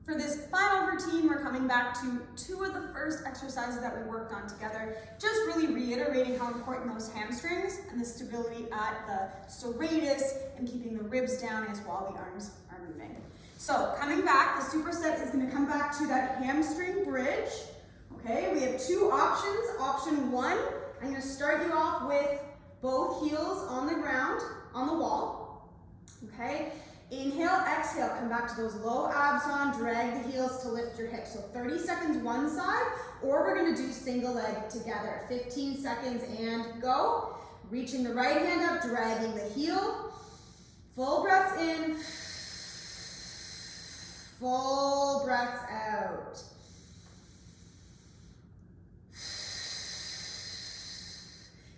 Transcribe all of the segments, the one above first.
For this final routine, we're coming back to two of the first exercises that we worked on together, just really reiterating how important those hamstrings and the stability at the serratus and keeping the ribs down is while the arms are moving. So coming back, the superset is going to come back to that hamstring bridge. Okay, we have two options. Option one, I'm going to start you off with both heels on the ground, on the wall. Okay. Inhale, exhale, come back to those low abs on, drag the heels to lift your hips. So 30 seconds one side, or we're gonna do single leg together. 15 seconds and go. Reaching the right hand up, dragging the heel. Full breaths in. Full breaths out.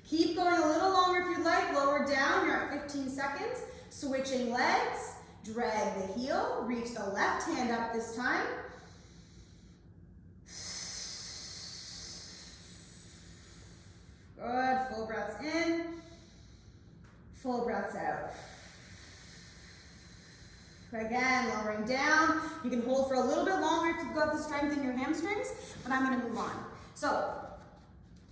Keep going a little longer if you'd like. Lower down, you're at 15 seconds. Switching legs. Drag the heel, reach the left hand up this time. Good, full breaths in, full breaths out. Again, lowering down. You can hold for a little bit longer if you've got the strength in your hamstrings, but I'm gonna move on. So,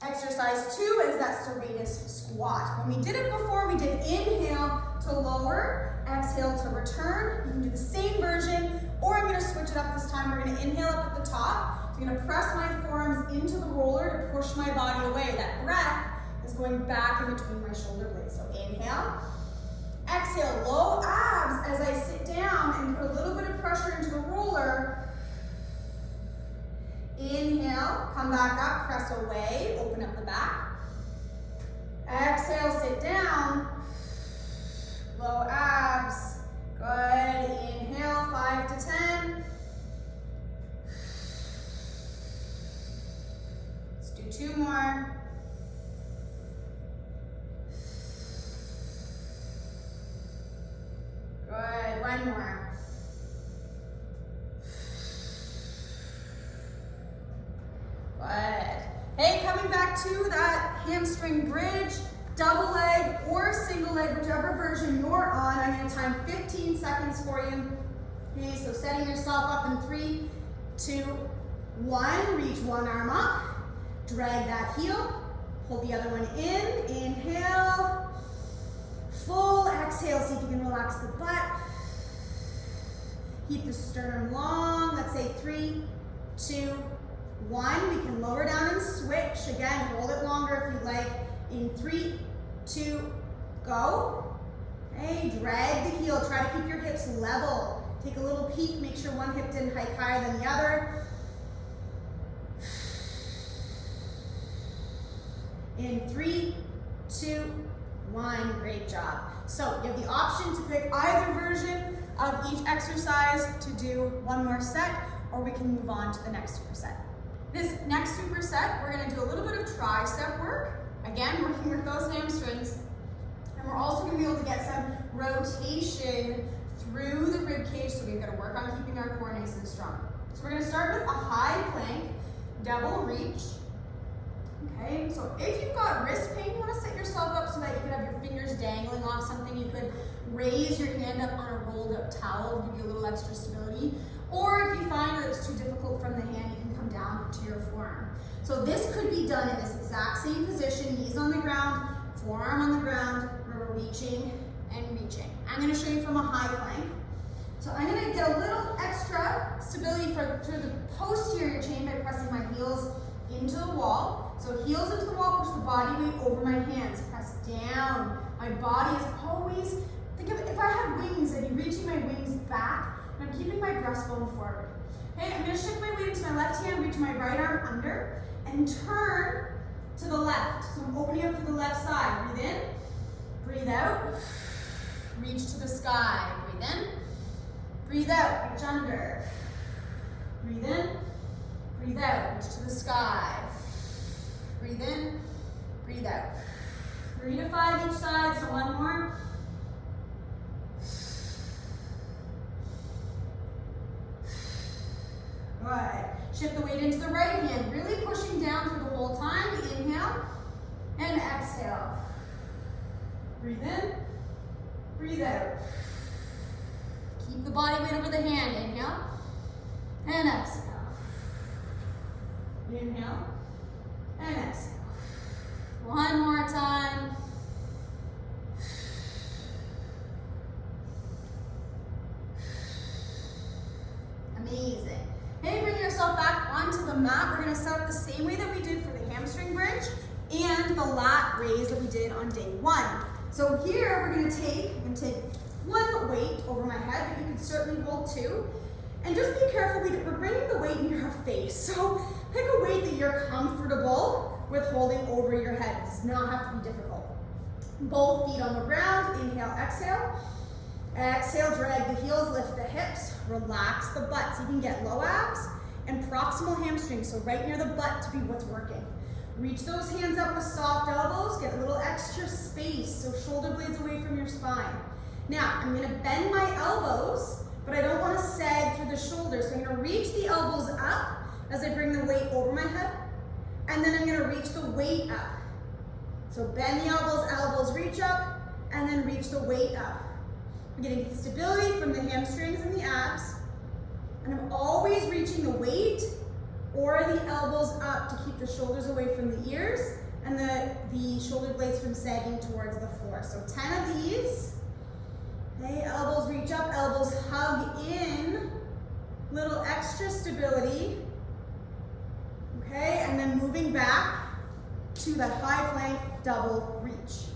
exercise 2 is that serratus squat. When we did it before, we did inhale to lower, exhale to return. You can do the same version, or I'm gonna switch it up this time. We're gonna inhale up at the top. So I'm gonna press my forearms into the roller to push my body away. That breath is going back in between my shoulder blades. So inhale, exhale, low abs as I sit down and put a little bit of pressure into the roller. Inhale, come back up, press away, open up the back. Exhale, sit down. Low abs. Good. Inhale, 5 to 10. Let's do 2 more. Good. 1 more. Good. Hey, coming back to that hamstring bridge, double leg or single leg, whichever version you're on. I'm going to time 15 seconds for you. Okay, so setting yourself up in 3, 2, 1. Reach one arm up, drag that heel, hold the other one in, inhale, full exhale, see if you can relax the butt. Keep the sternum long. Let's say 3, 2, 1. We can lower down and switch. Again, hold it longer if you'd like. In 3, 2, go. Okay, drag the heel. Try to keep your hips level. Take a little peek. Make sure one hip didn't hike higher than the other. In 3, 2, 1. Great job. So you have the option to pick either version of each exercise to do one more set, or we can move on to the next superset. This next superset, we're going to do a little bit of tricep work. Again, working with those hamstrings. And we're also going to be able to get some rotation through the rib cage, so we've got to work on keeping our core nice and strong. So we're going to start with a high plank, double reach. Okay, so if you've got wrist pain, you want to set yourself up so that you can have your fingers dangling off something. You could raise your hand up on a rolled up towel to give you a little extra stability. Or if you find that it's too difficult from the hand, you can come down to your forearm. So this could be done in this exact same position, knees on the ground, forearm on the ground, remember reaching and reaching. I'm going to show you from a high plank. So I'm going to get a little extra stability through the posterior chain by pressing my heels into the wall. So heels into the wall, push the body weight over my hands, press down. My body is always, think of it, if I had wings, I'd be reaching my wings back, and I'm keeping my breastbone forward. Okay, I'm going to shift my weight into my left hand, reach my right arm under, and turn to the left. So I'm opening up to the left side. Breathe in, breathe out, reach to the sky. Breathe in, breathe out, reach under. Breathe in, breathe out, reach to the sky. Breathe in, breathe out. 3 to 5 each side, so 1 more. Good. Shift the weight into the right hand, really pushing down through the whole time. Inhale and exhale. Breathe in, breathe out. Keep the body weight over the hand. Inhale and exhale. Inhale and exhale. One more time. Amazing. Hey, bring yourself back onto the mat. We're going to set up the same way that we did for the hamstring bridge and the lat raise that we did on day one. So here we're going to take one weight over my head, but you can certainly hold two. And just be careful, we're bringing the weight near your face. So pick a weight that you're comfortable with holding over your head. It does not have to be difficult. Both feet on the ground, inhale, exhale. Exhale, drag the heels, lift the hips, relax the butt. So you can get low abs and proximal hamstrings, so right near the butt to be what's working. Reach those hands up with soft elbows, get a little extra space, so shoulder blades away from your spine. Now, I'm gonna bend my elbows, but I don't wanna sag through the shoulders, so I'm gonna reach the elbows up as I bring the weight over my head, and then I'm gonna reach the weight up. So bend the elbows, elbows reach up, and then reach the weight up. I'm getting stability from the hamstrings and the abs, and I'm always reaching the weight or the elbows up to keep the shoulders away from the ears and the shoulder blades from sagging towards the floor. So 10 of these. Okay, elbows reach up, elbows hug in, little extra stability. Okay, and then moving back to that high plank double reach.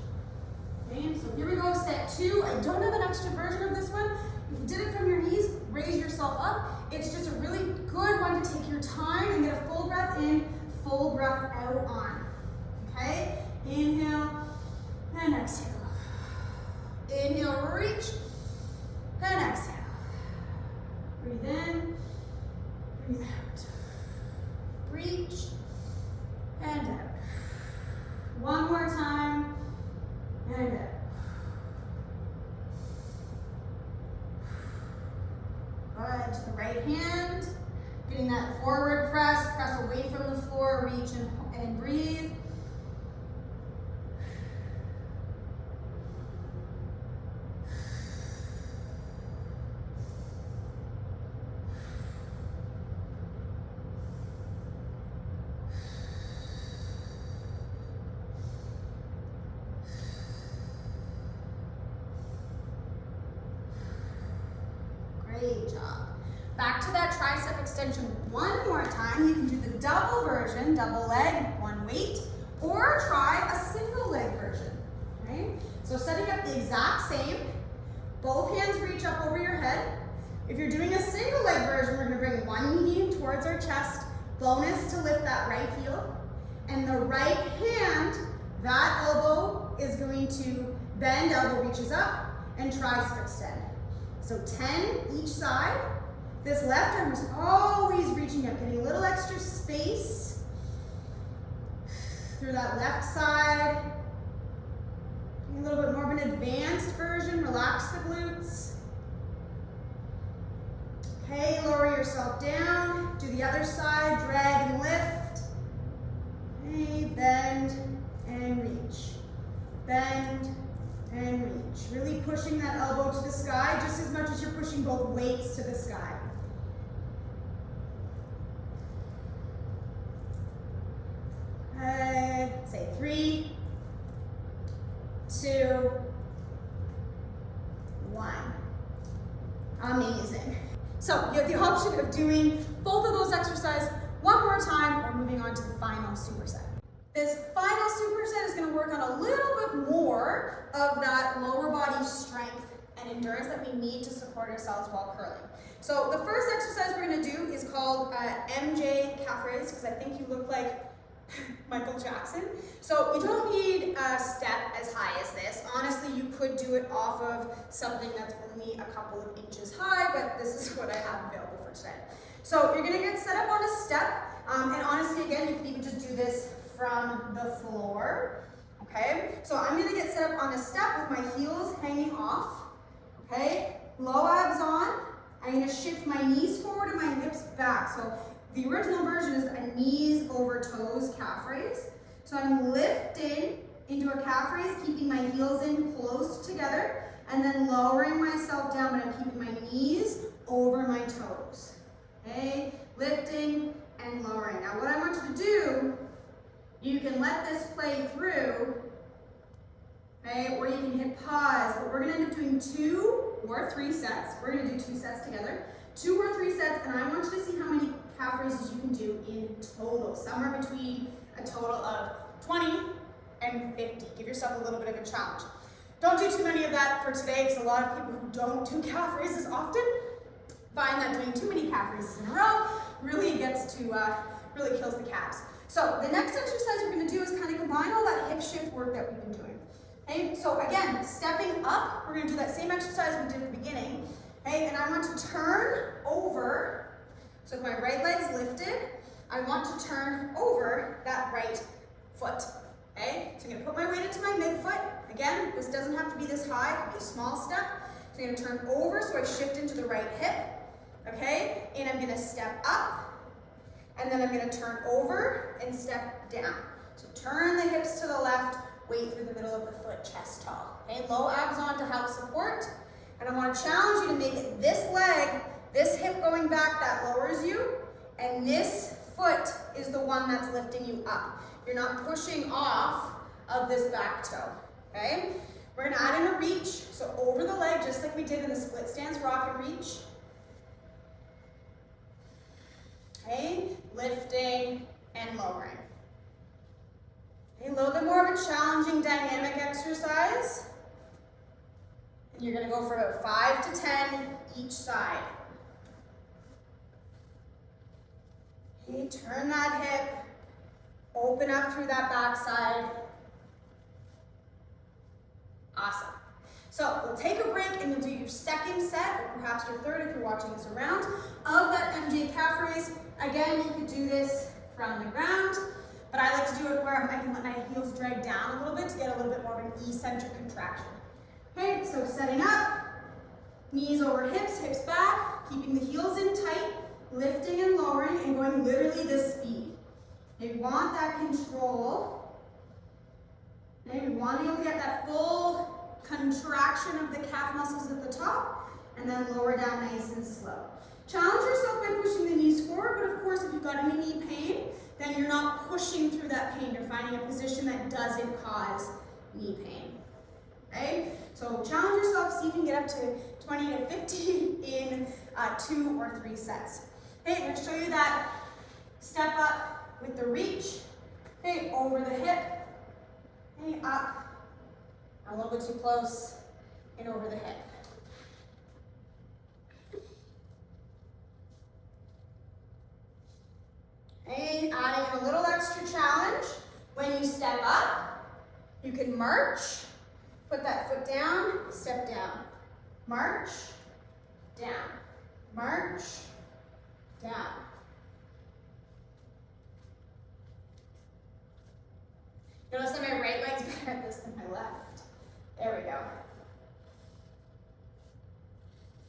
Okay, so here we go, set two. I don't have an extra version of this one. If you did it from your knees, raise yourself up. It's just a really good one to take your time and get a full breath in, full breath out on. Okay, inhale and exhale. Inhale, reach and exhale. Breathe in, breathe out. Reach and out. One more time and out. Good, to the right hand, getting that forward press away from the floor, reach and breathe. Great job. Back to that tricep extension one more time. You can do the double version, double leg, one weight, or try a single leg version. Okay? So setting up the exact same. Both hands reach up over your head. If you're doing a single leg version, we're going to bring one knee towards our chest. Bonus to lift that right heel. And the right hand, that elbow is going to bend, elbow reaches up, and tricep extend. So 10 each side. This left arm is always reaching up, getting a little extra space through that left side. A little bit more of an advanced version, relax the glutes. Okay, lower yourself down, do the other side, drag and lift. Okay, bend and reach. Bend and reach. Really pushing that elbow to the sky just as much as you're pushing both weights to the sky. Say 3, 2, 1. Amazing. So you have the option of doing both of those exercises one more time or moving on to the final superset. This final superset is going to work on a little bit more of that lower body strength and endurance that we need to support ourselves while curling. So the first exercise we're going to do is called MJ calf raise, because I think you look like Michael Jackson. So you don't need a step as high as this. Honestly, you could do it off of something that's only a couple of inches high, but this is what I have available for today. So you're going to get set up on a step, and honestly, again, you can even just do this from the floor. Okay, so I'm going to get set up on a step with my heels hanging off. Okay, low abs on. I'm going to shift my knees forward and my hips back. So the original version is a knees over toes calf raise. So I'm lifting into a calf raise, keeping my heels in close together, and then lowering myself down, but I'm keeping my knees over my toes. Okay, to do, you can let this play through, okay, or you can hit pause, but we're gonna end up doing 2 or 3 sets. We're gonna do 2 sets together. 2 or 3 sets, and I want you to see how many calf raises you can do in total, somewhere between a total of 20 and 50. Give yourself a little bit of a challenge. Don't do too many of that for today, because a lot of people who don't do calf raises often find that doing too many calf raises in a row really gets to, really kills the calves. So the next exercise we're gonna do is kind of combine all that hip shift work that we've been doing. Okay, so again, stepping up, we're gonna do that same exercise we did at the beginning. Okay, and I want to turn over, so if my right leg's lifted, I want to turn over that right foot. Okay, so I'm gonna put my weight into my midfoot. Again, this doesn't have to be this high, it can be a small step. So I'm gonna turn over, so I shift into the right hip. Okay, and I'm gonna step up, and then I'm gonna turn over and step down. So turn the hips to the left, weight through the middle of the foot, chest tall. Okay, low abs on to help support. And I want to challenge you to make it this leg, this hip going back, that lowers you, and this foot is the one that's lifting you up. You're not pushing off of this back toe, okay? We're gonna add in a reach, so over the leg, just like we did in the split stance rock and reach. Okay, lifting and lowering. Okay, a little bit more of a challenging dynamic exercise. You're gonna go for about 5 to 10 each side. Okay, turn that hip, open up through that back side. Awesome. So we'll take a break and you'll do your second set, or perhaps your third if you're watching this around, of that MJ calf raise. Again, you could do this from the ground, but I like to do it where I can let my heels drag down a little bit to get a little bit more of an eccentric contraction. Okay, so setting up, knees over hips, hips back, keeping the heels in tight, lifting and lowering, and going literally this speed. Okay, we want that control. Okay, we want to be able to get that full contraction of the calf muscles at the top, and then lower down nice and slow. Challenge yourself by pushing the knees forward, but of course if you've got any knee pain, then you're not pushing through that pain. You're finding a position that doesn't cause knee pain. Okay, so challenge yourself, see if you can get up to 20 to 50 in 2 or 3 sets. Okay, I'm going to show you that step up with the reach. Okay, over the hip. Okay, up, a little bit too close, and over the hip. Okay, adding in a little extra challenge. When you step up, you can march. Put that foot down, step down. March, down. March, down. Notice that my right leg's better at this than my left. There we go.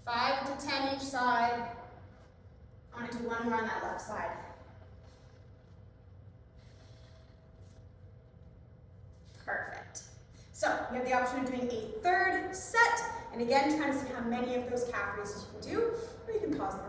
5 to 10 each side. I want to do one more on that left side. Perfect. So you have the option of doing a third set, and again, trying to see how many of those calf raises you can do, or you can pause the